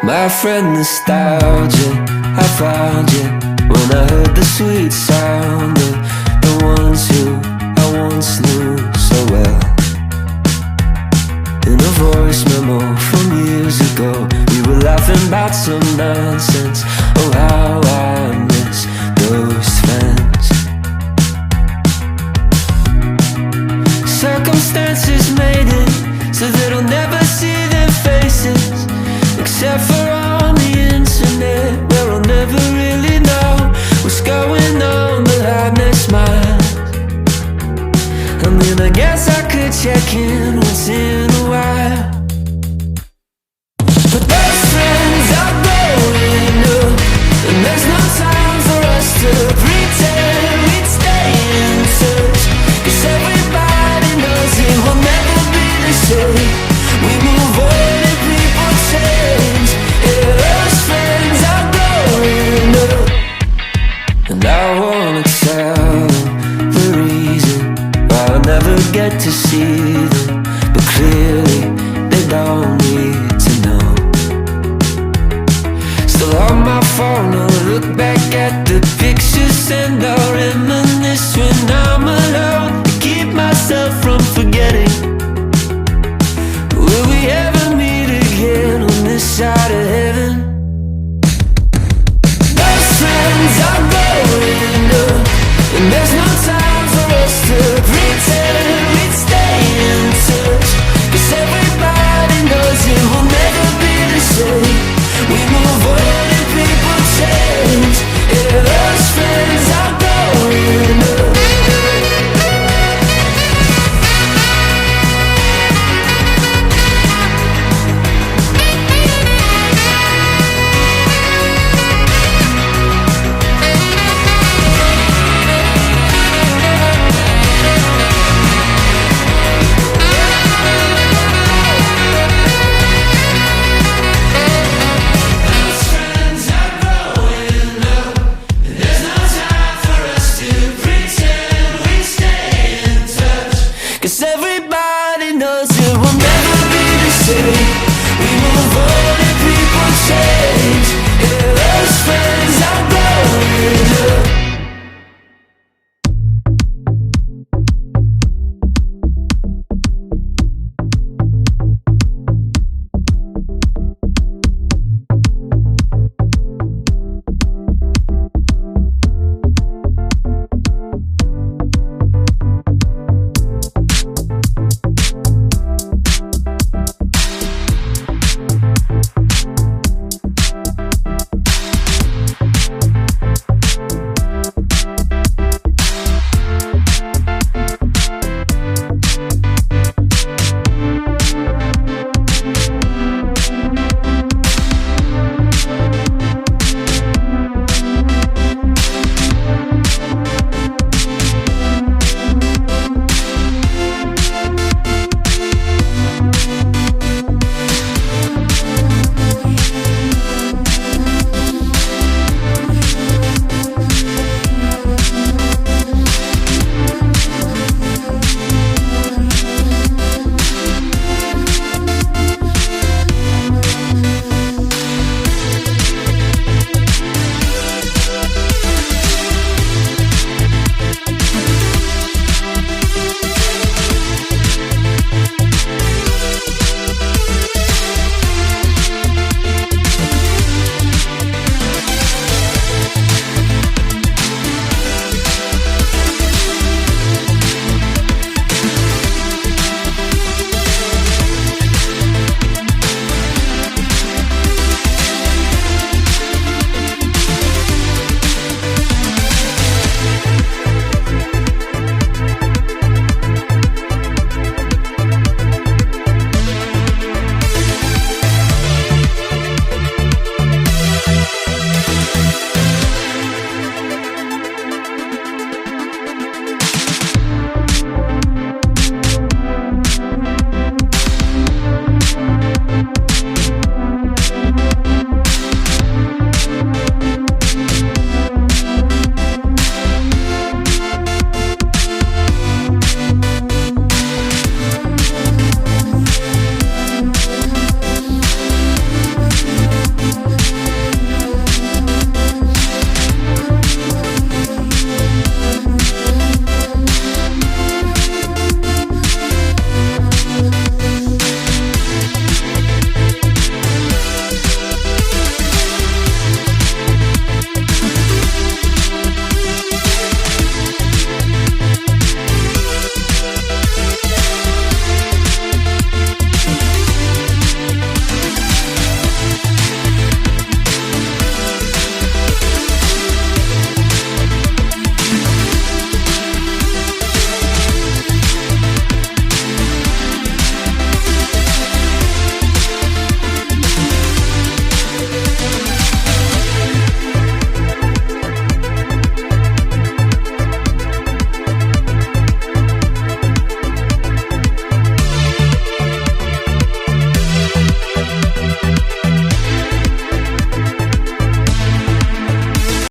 My friend nostalgia, I found you when I heard the sweet sound of the ones who I once knew so well. In a voice memo from years ago, we were laughing about some nonsense. Oh, how I miss those friends. Circumstances made it so that I'll never see their faces, except for on the internet, where I'll never really know what's going on behind their smile. I mean, I guess I could check in once in a while, but those friends are growing up, and there's no time for us to pretend we'd stay in touch, 'cause everybody knows it will never be the same. We move on and people change. Yeah, those friends are growing up, and I wanna tell them the reason why I never get to see them, but clearly they don't need to know. Still on my phone, I look back at the pictures and I reminisce when I'm alone.